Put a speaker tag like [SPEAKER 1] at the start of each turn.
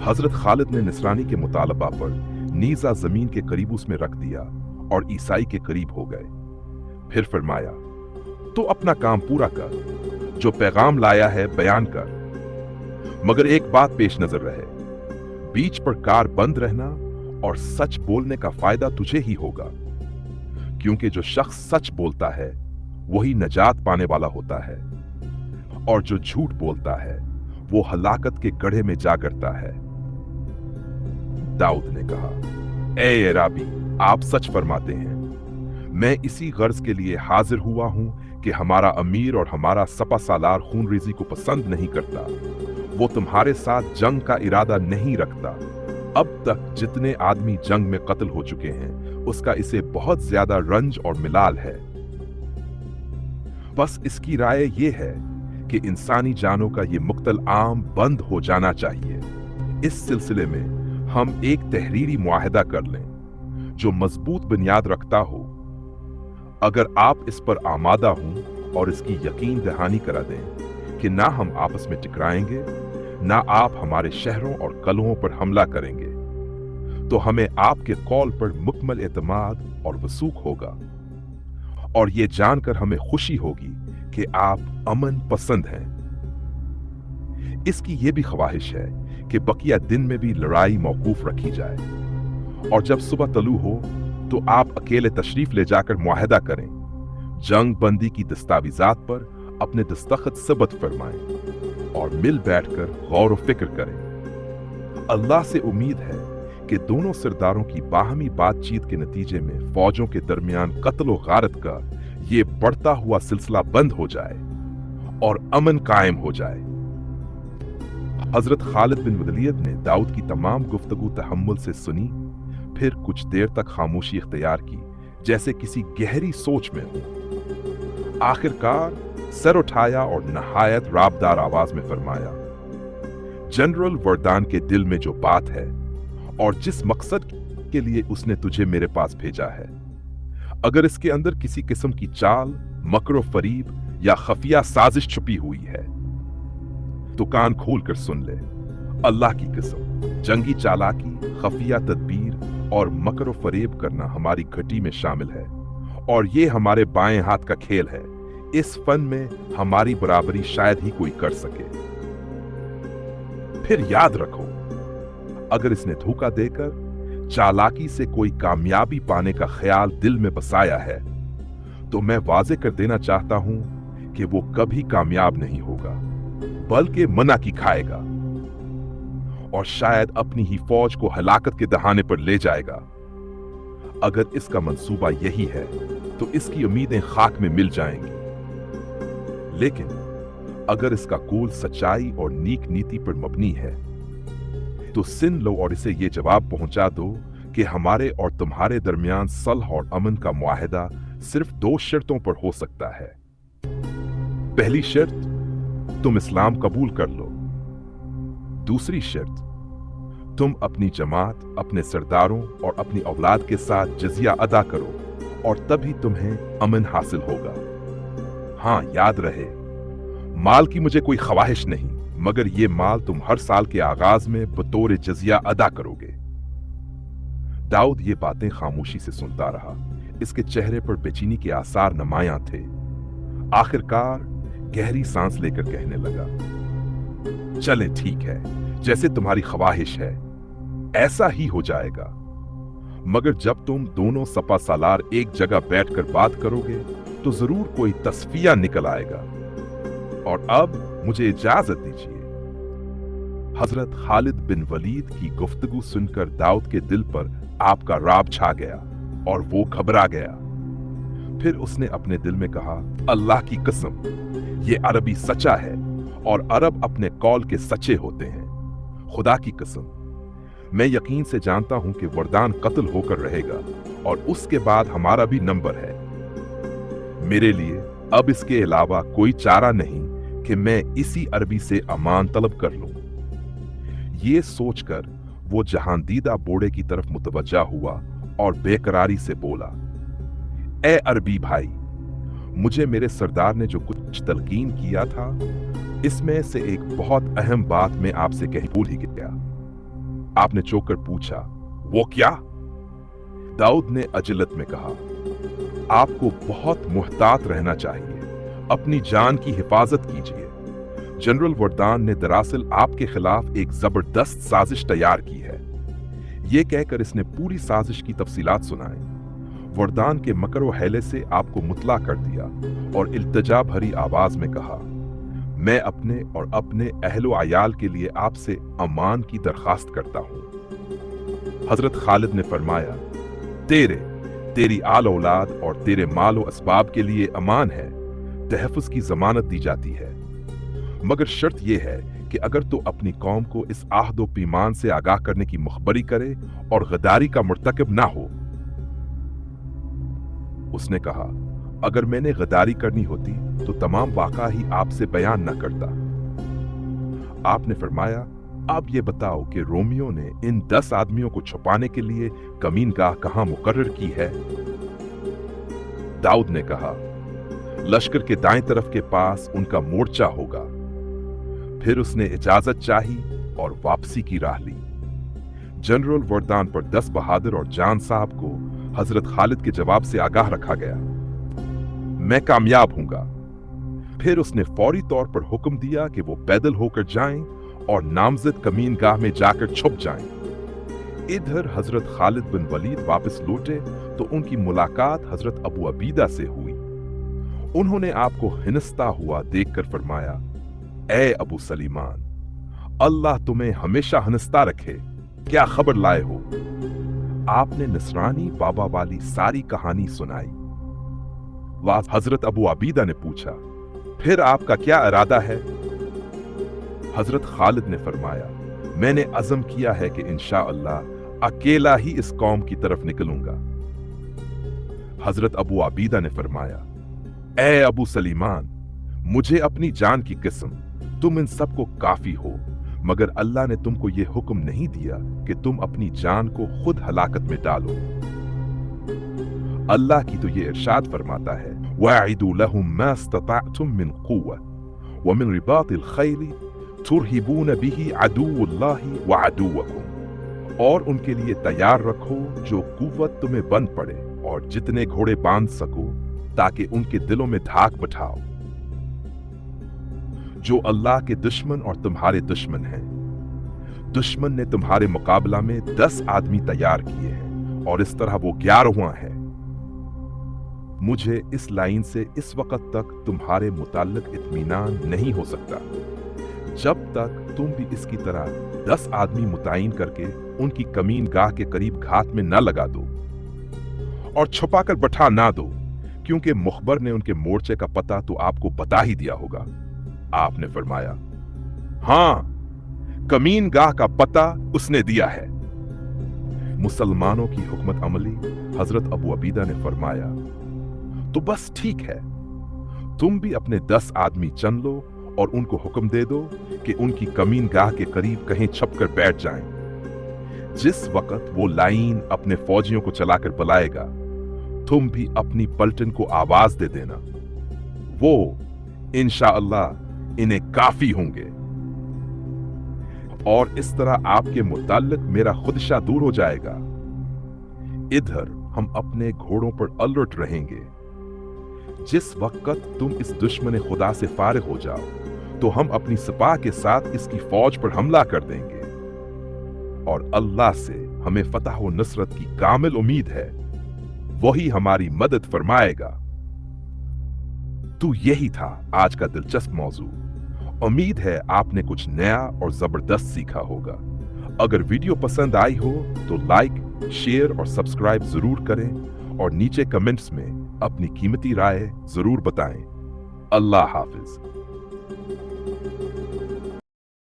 [SPEAKER 1] हजरत खालिद ने नसरानी के मुतालबा पर नीजा जमीन के करीब उसमें रख दिया और ईसाई के करीब हो गए। फिर फरमाया, तो अपना काम पूरा कर, जो पैगाम लाया है बयान कर, मगर एक बात पेश नजर रहे, बीच पर कार बंद रहना और सच बोलने का फायदा तुझे ही होगा, क्योंकि जो शख्स सच बोलता है वही नजात पाने वाला होता है, और जो झूठ बोलता है वो हलाकत के गड्ढे में जा गिरता है। दाऊद ने कहा, ए अराबी, आप सच फरमाते हैं। मैं इसी गर्ज के लिए हाजिर हुआ हूं कि हमारा अमीर और हमारा सपा सालार खून रेजी को पसंद नहीं करता। वो तुम्हारे साथ जंग का इरादा नहीं रखता। अब तक जितने आदमी जंग में कत्ल हो चुके हैं उसका इसे बहुत ज्यादा रंज और मिलाल है। बस इसकी राय ये है कि इंसानी जानों का ये मुक्तल आम बंद हो जाना चाहिए। इस सिलसिले में हम एक तहरीरी मुआहदा कर लें जो मजबूत बुनियाद रखता हो। अगर आप इस पर आमादा हों और इसकी यकीन दहानी करा दें कि ना हम आपस में टकराएंगे, ना आप हमारे शहरों और कलों पर हमला करेंगे, तो हमें आपके कौल पर मुकम्मल एतमाद और वसूख होगा, और ये जानकर हमें खुशी होगी कि आप अमन पसंद हैं। इसकी ये भी ख्वाहिश है कि बकिया दिन में भी लड़ाई मौकूफ रखी जाए, और जब सुबह तलू हो तो आप अकेले तशरीफ ले जाकर मुआहदा करें, जंग बंदी की दस्तावेजात पर अपने दस्तखत सबत फरमाएं और मिल बैठकर गौर व फिक्र करें। अल्लाह से उम्मीद है कि दोनों सरदारों की बाहमी बातचीत के नतीजे में फौजों के दरमियान कत्ल व गारत का ये बढ़ता हुआ सिलसिला बंद हो जाए और अमन कायम हो जाए। हजरत खालिद बिन वलीद ने दाऊद की तमाम गुफ्तगू तहम्मुल से सुनी, फिर कुछ देर तक खामोशी इख्तियार की, जैसे किसी गहरी सोच में हो। आखिरकार सर उठाया और नहायत राबदार आवाज में फरमाया, जनरल वर्दान के दिल में जो बात है और जिस मकसद के लिए उसने तुझे मेरे पास भेजा है, अगर इसके अंदर किसी किस्म की चाल, मकर फरीब या खफिया साजिश छुपी हुई है तो कान खोल कर सुन ले। अल्लाह की कसम, जंगी चालाकी, खफिया तदबीर और मकर फरेब करना हमारी घटी में शामिल है, और ये हमारे बाएं हाथ का खेल है। इस फन में हमारी बराबरी शायद ही कोई कर सके। फिर याद रखो, अगर इसने धोखा देकर चालाकी से कोई कामयाबी पाने का ख्याल दिल में बसाया है तो मैं वाजे कर देना चाहता हूं कि वो कभी कामयाब नहीं होगा, बल्कि मना की खाएगा और शायद अपनी ही फौज को हलाकत के दहाने पर ले जाएगा। अगर इसका मंसूबा यही है तो इसकी उम्मीदें खाक में मिल जाएंगी, लेकिन अगर इसका कूल सच्चाई और नीक नीति पर मबनी है तो सिन लो और इसे ये जवाब पहुंचा दो कि हमारे और तुम्हारे दरमियान सल्ह और अमन का मुआहदा सिर्फ 2 शर्तों पर हो सकता है। पहली शर्त, तुम इस्लाम कबूल कर लो। दूसरी शर्त, तुम अपनी जमात, अपने सरदारों और अपनी औलाद के साथ जजिया अदा करो, और तभी तुम्हें अमन हासिल होगा। हां, याद रहे, माल की मुझे कोई ख्वाहिश नहीं, मगर ये माल तुम हर साल के आगाज में बतौर जजिया अदा करोगे। दाऊद ये बातें खामोशी से सुनता रहा। इसके चेहरे पर बेचैनी के आसार नुमायां थे। आखिरकार गहरी सांस लेकर कहने लगा, चले ठीक है, जैसे तुम्हारी ख्वाहिश है ऐसा ही हो जाएगा, मगर जब तुम दोनों सपा सालार एक जगह बैठकर बात करोगे तो जरूर कोई तस्फिया निकल आएगा। और अब मुझे इजाजत दीजिए। हजरत खालिद बिन वलीद की गुफ्तगू सुनकर दाऊद के दिल पर आपका राब छा गया और वो घबरा गया। फिर उसने अपने दिल में कहा, अल्लाह की कसम, ये अरबी सच्चा है और अरब अपने कौल के सच्चे होते हैं। खुदा की कसम, मैं यकीन से जानता हूं कि वर्दान कत्ल होकर रहेगा और उसके बाद हमारा भी नंबर है। मेरे लिए अब इसके अलावा कोई चारा नहीं कि मैं इसी अरबी से अमान तलब कर लूं। ये सोचकर वो जहांदीदा बोड़े की तरफ मुतवज्जा हुआ और बेकरारी से बोला, ए अरबी भाई, मुझे मेरे सरदार ने जो कुछ तलकीन किया था इसमें से एक बहुत अहम बात मैं आपसे कह भूल ही गया। आपने चौंक कर पूछा, वो क्या? दाऊद ने अजलत में कहा, आपको बहुत मुहतात रहना चाहिए, अपनी जान की हिफाजत कीजिए। जनरल वर्दान ने दरअसल आपके खिलाफ एक जबरदस्त साजिश तैयार की है। यह कहकर इसने पूरी साजिश की तफसीलात सुनाई। वर्दान के मकर व हैले से आपको मुतला कर दिया और इल्तिजा भरी आवाज में कहा, मैं अपने और अपने अहलो अयाल के लिए आपसे अमान की दरखास्त करता हूं। हजरत खालिद ने फरमाया, तेरी आल औलाद और तेरे माल व असबाब के लिए अमान है, तहफ़्फ़ुज़ की जमानत दी जाती है, मगर शर्त यह है कि अगर तो अपनी कौम को इस आहद व पीमान से आगाह करने की मुखबरी करे और गद्दारी का मुर्तकिब ना हो। उसने कहा, अगर मैंने गद्दारी करनी होती तो तमाम वाक़ा ही आपसे बयान न करता। आपने फरमाया, अब ये बताओ कि रोमियो ने इन 10 आदमियों को छुपाने के लिए कमीनगाह कहां मुकर्रर की है? दाऊद ने कहा, लश्कर के दाएं तरफ के पास उनका मोर्चा होगा। फिर उसने इजाजत चाही और वापसी की राह ली। जनरल वर्दान पर 10 बहादुर और जान साहब को हजरत खालिद के जवाब से आगाह रखा गया, मैं कामयाब हूंगा। फिर उसने फौरी तौर पर हुक्म दिया कि वो पैदल होकर जाएं और नामजद कमीनगाह में जाकर छुप जाएं। इधर हजरत खालिद बिन वलीद वापस लौटे तो उनकी मुलाकात हजरत अबू अबीदा से हुई। उन्होंने आपको हिनस्ता हुआ देखकर फरमाया, ए अबू सलीमान, अल्लाह तुम्हें हमेशा हिनस्ता रखे, क्या खबर लाए हो? आपने नसरानी बाबा वाली सारी कहानी सुनाई। हजरत अबू अबीदा ने पूछा, फिर आपका क्या इरादा है? हजरत खालिद ने फरमाया, मैंने अज़म किया है कि इंशाअल्लाह अकेला ही इस कौम की तरफ निकलूंगा। हजरत अबू अबीदा ने फरमाया, ए अबू सलीमान, मुझे अपनी जान की कसम, तुम इन सबको काफी हो, मगर अल्लाह ने तुमको यह हुक्म नहीं दिया कि तुम अपनी जान को खुद हलाकत में डालो। अल्लाह की तो ये इरशाद फरमाता है, वअइदू लहुम मा इस्तताअतुम मिन कुव्वा व मिन रिबातिल खैल तुरहिबून बिही अदुव्वुल्लाहि व अदुव्वकुम, और उनके लिए तैयार रखो जो कुव्वत तुम्हें बंद पड़े और जितने घोड़े बांध सको, ताकि उनके दिलों में धाक बिठाओ। जो अल्लाह के दुश्मन और तुम्हारे दुश्मन हैं। दुश्मन ने तुम्हारे मुकाबला में 10 आदमी तैयार किए हैं और इस तरह वो 11वां है। मुझे इस लाइन से इस वक्त तक तुम्हारे मुताल्लिक इत्मीनान नहीं हो सकता जब तक तुम भी इसकी तरह 10 आदमी मुतय्यन करके उनकी कमीनगाह के करीब घात में न लगा दो और छुपाकर बैठा ना दो, क्योंकि मुखबर ने उनके मोर्चे का पता तो आपको बता ही दिया होगा। आपने फरमाया, हां, कमीनगाह का पता उसने दिया है। मुसलमानों की हुकमत अमली हजरत अबू अबीदा ने फरमाया, तो बस ठीक है, तुम भी अपने 10 आदमी चुन लो और उनको हुक्म दे दो कि उनकी कमीनगाह के करीब कहीं छपकर बैठ जाएं। जिस वक्त वो लाइन अपने फौजियों को चलाकर बुलाएगा, तुम भी अपनी पलटन को आवाज दे देना। वो इंशाअल्लाह इन्हें काफी होंगे और इस तरह आपके मुताल्लिक मेरा खुदशा दूर हो जाएगा। इधर हम अपने घोड़ों पर अलर्ट रहेंगे। जिस वक्त तुम इस दुश्मन खुदा से फारिग हो जाओ तो हम अपनी सिपाह के साथ इसकी फौज पर हमला कर देंगे और अल्लाह से हमें फतह व नुसरत की कामिल उम्मीद है, वही हमारी मदद फरमाएगा। तो यही था आज का दिलचस्प मौजू। उम्मीद है आपने कुछ नया और जबरदस्त सीखा होगा। अगर वीडियो पसंद आई हो तो लाइक, शेयर और सब्सक्राइब जरूर करें और नीचे कमेंट्स में अपनी कीमती राय जरूर बताएं। अल्लाह हाफिज।